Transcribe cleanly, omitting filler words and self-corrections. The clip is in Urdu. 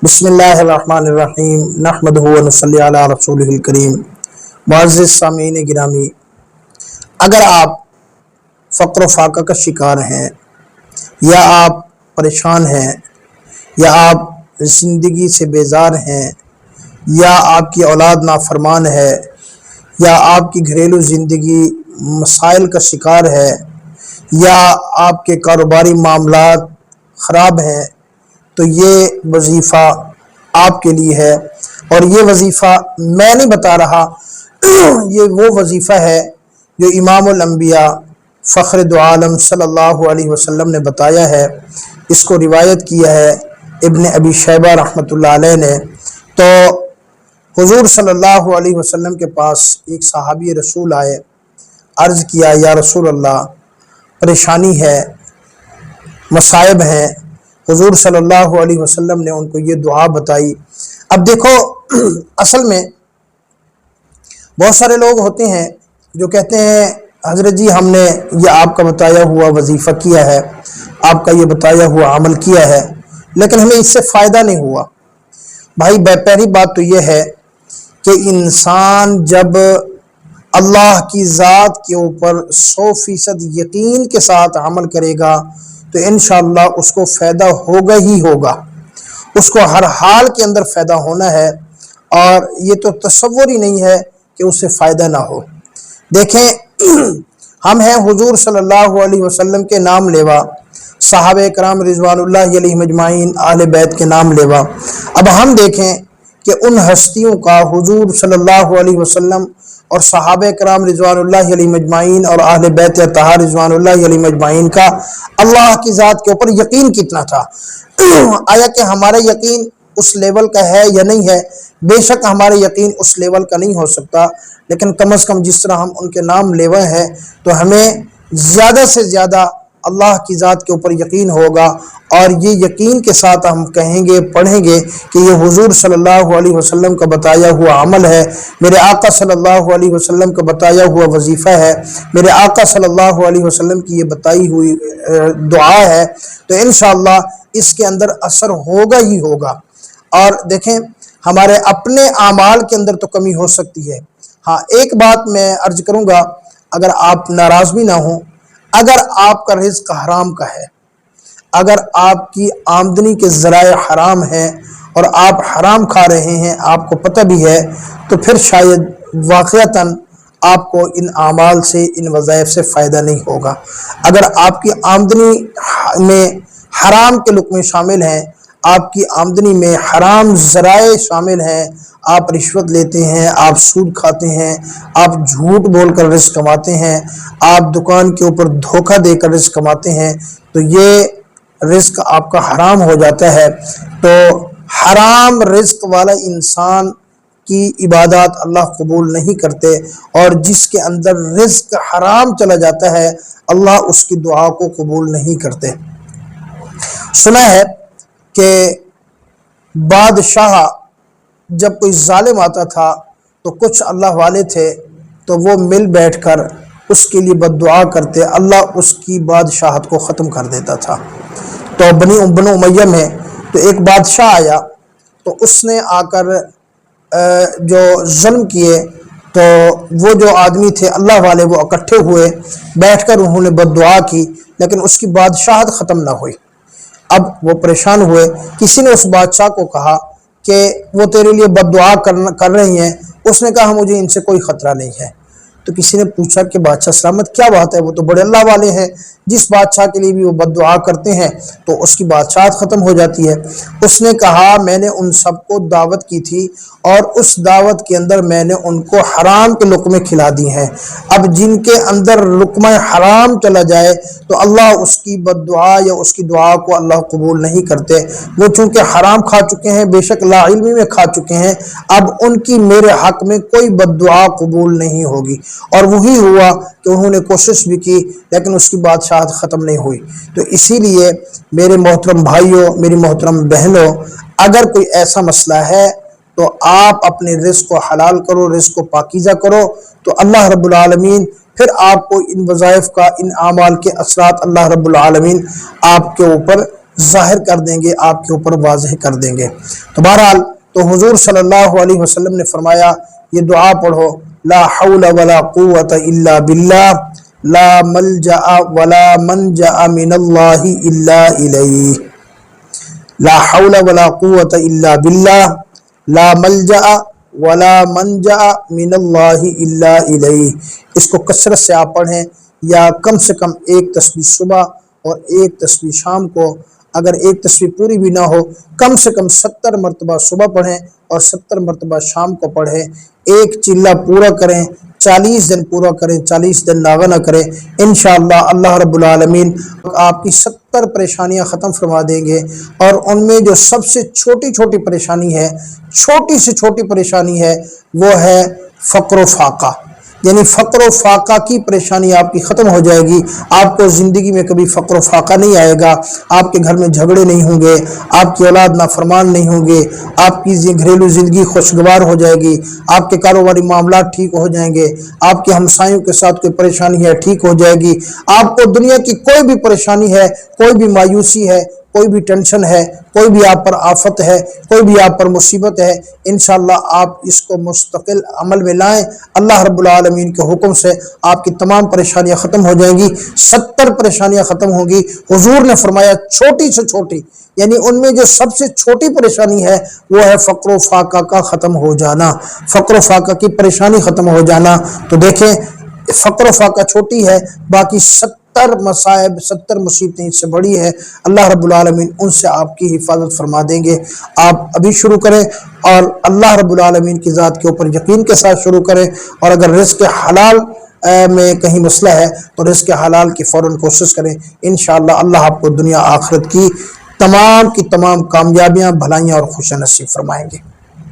بسم اللہ الرحمن الرحیم نحمدہ و نصلی علی رسولہ الکریم۔ معزز سامعین گرامی، اگر آپ فقر و فاقہ کا شکار ہیں یا آپ پریشان ہیں یا آپ زندگی سے بیزار ہیں یا آپ کی اولاد نافرمان ہے یا آپ کی گھریلو زندگی مسائل کا شکار ہے یا آپ کے کاروباری معاملات خراب ہیں، تو یہ وظیفہ آپ کے لیے ہے۔ اور یہ وظیفہ میں نہیں بتا رہا، یہ وہ وظیفہ ہے جو امام الانبیاء فخر دو عالم صلی اللہ علیہ وسلم نے بتایا ہے۔ اس کو روایت کیا ہے ابن ابی شیبہ رحمۃ اللہ علیہ نے۔ تو حضور صلی اللہ علیہ وسلم کے پاس ایک صحابی رسول آئے، عرض کیا یا رسول اللہ، پریشانی ہے، مصائب ہیں۔ حضور صلی اللہ علیہ وسلم نے ان کو یہ دعا بتائی۔ اب دیکھو، اصل میں بہت سارے لوگ ہوتے ہیں جو کہتے ہیں حضرت جی ہم نے یہ آپ کا بتایا ہوا وظیفہ کیا ہے، آپ کا یہ بتایا ہوا عمل کیا ہے، لیکن ہمیں اس سے فائدہ نہیں ہوا۔ بھائی پہلی بات تو یہ ہے کہ انسان جب اللہ کی ذات کے اوپر 100% یقین کے ساتھ عمل کرے گا تو انشاءاللہ اس کو فائدہ ہوگا ہی ہوگا، اس کو ہر حال کے اندر فائدہ ہونا ہے، اور یہ تو تصور ہی نہیں ہے کہ اس سے فائدہ نہ ہو۔ دیکھیں، ہم ہیں حضور صلی اللہ علیہ وسلم کے نام لیوا، صحابہ کرام رضوان اللہ علیہم اجمعین، اہل بیت کے نام لیوا۔ اب ہم دیکھیں کہ ان ہستیوں کا، حضور صلی اللہ علیہ وسلم اور صحابہ کرام رضوان اللہ علیہم اجمعین اور اہل بیت اطہار رضوان اللہ علیہم اجمعین کا اللہ کی ذات کے اوپر یقین کتنا تھا؟ آیا کہ ہمارا یقین اس لیول کا ہے یا نہیں ہے؟ بے شک ہمارا یقین اس لیول کا نہیں ہو سکتا، لیکن کم از کم جس طرح ہم ان کے نام لیوا ہیں تو ہمیں زیادہ سے زیادہ اللہ کی ذات کے اوپر یقین ہوگا، اور یہ یقین کے ساتھ ہم کہیں گے، پڑھیں گے کہ یہ حضور صلی اللہ علیہ وسلم کا بتایا ہوا عمل ہے، میرے آقا صلی اللہ علیہ وسلم کا بتایا ہوا وظیفہ ہے، میرے آقا صلی اللہ علیہ وسلم کی یہ بتائی ہوئی دعا ہے، تو انشاءاللہ اس کے اندر اثر ہوگا ہی ہوگا۔ اور دیکھیں، ہمارے اپنے اعمال کے اندر تو کمی ہو سکتی ہے۔ ہاں، ایک بات میں عرض کروں گا، اگر آپ ناراض بھی نہ ہوں، اگر آپ کا رزق حرام کا ہے، اگر آپ کی آمدنی کے ذرائع حرام ہیں اور آپ حرام کھا رہے ہیں، آپ کو پتہ بھی ہے، تو پھر شاید واقعتاً آپ کو ان اعمال سے، ان وظائف سے فائدہ نہیں ہوگا۔ اگر آپ کی آمدنی میں حرام کے لقمے شامل ہیں، آپ کی آمدنی میں حرام ذرائع شامل ہیں، آپ رشوت لیتے ہیں، آپ سود کھاتے ہیں، آپ جھوٹ بول کر رزق کماتے ہیں، آپ دکان کے اوپر دھوکہ دے کر رزق کماتے ہیں، تو یہ رزق آپ کا حرام ہو جاتا ہے۔ تو حرام رزق والا انسان کی عبادات اللہ قبول نہیں کرتے، اور جس کے اندر رزق حرام چلا جاتا ہے اللہ اس کی دعا کو قبول نہیں کرتے۔ سنا ہے کہ بادشاہ جب کوئی ظالم آتا تھا تو کچھ اللہ والے تھے تو وہ مل بیٹھ کر اس کے لیے بد دعا کرتے، اللہ اس کی بادشاہت کو ختم کر دیتا تھا۔ تو بنو امیہ میں تو ایک بادشاہ آیا، تو اس نے آ کر جو ظلم کیے، تو وہ جو آدمی تھے اللہ والے وہ اکٹھے ہوئے، بیٹھ کر انہوں نے بد دعا کی، لیکن اس کی بادشاہت ختم نہ ہوئی۔ اب وہ پریشان ہوئے، کسی نے اس بادشاہ کو کہا کہ وہ تیرے لیے بد دعا کر رہی ہیں، اس نے کہا مجھے ان سے کوئی خطرہ نہیں ہے۔ تو کسی نے پوچھا کہ بادشاہ سلامت، کیا بات ہے؟ وہ تو بڑے اللہ والے ہیں، جس بادشاہ کے لیے بھی وہ بد دعا کرتے ہیں تو اس کی بادشاہت ختم ہو جاتی ہے۔ اس نے کہا میں نے ان سب کو دعوت کی تھی، اور اس دعوت کے اندر میں نے ان کو حرام کے لقمے کھلا دی ہیں، اب جن کے اندر لقمہ حرام چلا جائے تو اللہ اس کی بد دعا یا اس کی دعا کو اللہ قبول نہیں کرتے۔ وہ چونکہ حرام کھا چکے ہیں، بے شک لا علمی میں کھا چکے ہیں، اب ان کی میرے حق میں کوئی بد دعا قبول نہیں ہوگی۔ اور وہی ہوا کہ انہوں نے کوشش بھی کی لیکن اس کی بادشاہت ختم نہیں ہوئی۔ تو اسی لیے میرے محترم بھائیوں، میری محترم بہنوں، اگر کوئی ایسا مسئلہ ہے تو آپ اپنے رزق کو حلال کرو، رزق کو پاکیزہ کرو، تو اللہ رب العالمین پھر آپ کو ان وظائف کا، ان اعمال کے اثرات اللہ رب العالمین آپ کے اوپر ظاہر کر دیں گے، آپ کے اوپر واضح کر دیں گے۔ تو بہرحال تو حضور صلی اللہ علیہ وسلم نے فرمایا یہ دعا پڑھو، لا حول ولا قوت الا باللہ، لا ملجأ ولا منجأ من اللہ الا الیہ، لا حول ولا قوت الا باللہ، لا ملجأ ولا منجأ من اللہ الا الیہ۔ اس کو کثرت سے آپ پڑھیں، یا کم سے کم ایک تسبیح صبح اور ایک تسبیح شام کو، اگر ایک تسبیح پوری بھی نہ ہو کم سے کم 70 مرتبہ صبح پڑھیں اور 70 مرتبہ شام کو پڑھیں۔ ایک چلہ پورا کریں، 40 دن پورا کریں، 40 دن ناغہ نہ کریں، انشاءاللہ اللہ رب العالمین آپ کی 70 پریشانیاں ختم فرما دیں گے۔ اور ان میں جو سب سے چھوٹی چھوٹی پریشانی ہے، چھوٹی سے چھوٹی پریشانی ہے، وہ ہے فقر و فاقہ، یعنی فقر و فاقہ کی پریشانی آپ کی ختم ہو جائے گی۔ آپ کو زندگی میں کبھی فقر و فاقہ نہیں آئے گا، آپ کے گھر میں جھگڑے نہیں ہوں گے، آپ کی اولاد نافرمان نہیں ہوں گے، آپ کی گھریلو زندگی خوشگوار ہو جائے گی، آپ کے کاروباری معاملات ٹھیک ہو جائیں گے، آپ کے ہمسایوں کے ساتھ کوئی پریشانی ہے ٹھیک ہو جائے گی، آپ کو دنیا کی کوئی بھی پریشانی ہے، کوئی بھی مایوسی ہے، کوئی بھی ٹینشن ہے، کوئی بھی آپ پر آفت ہے، کوئی بھی آپ پر مصیبت ہے، انشاءاللہ آپ اس کو مستقل عمل میں لائیں، اللہ رب العالمین کے حکم سے آپ کی تمام پریشانیاں ختم ہو جائیں گی، 70 پریشانیاں ختم ہوں گی۔ حضور نے فرمایا چھوٹی سے چھوٹی، یعنی ان میں جو سب سے چھوٹی پریشانی ہے وہ ہے فقر و فاقہ کا ختم ہو جانا، فقر و فاقہ کی پریشانی ختم ہو جانا۔ تو دیکھیں فقر و فاقہ چھوٹی ہے، باقی 70 مصائب 70 مصیبتیں اس سے بڑی ہے، اللہ رب العالمین ان سے آپ کی حفاظت فرما دیں گے۔ آپ ابھی شروع کریں اور اللہ رب العالمین کی ذات کے اوپر یقین کے ساتھ شروع کریں، اور اگر رزق حلال میں کہیں مسئلہ ہے تو رزق حلال کی فوراً کوشش کریں، انشاءاللہ اللہ آپ کو دنیا آخرت کی تمام کامیابیاں، بھلائیاں اور خوشیاں نصیب فرمائیں گے۔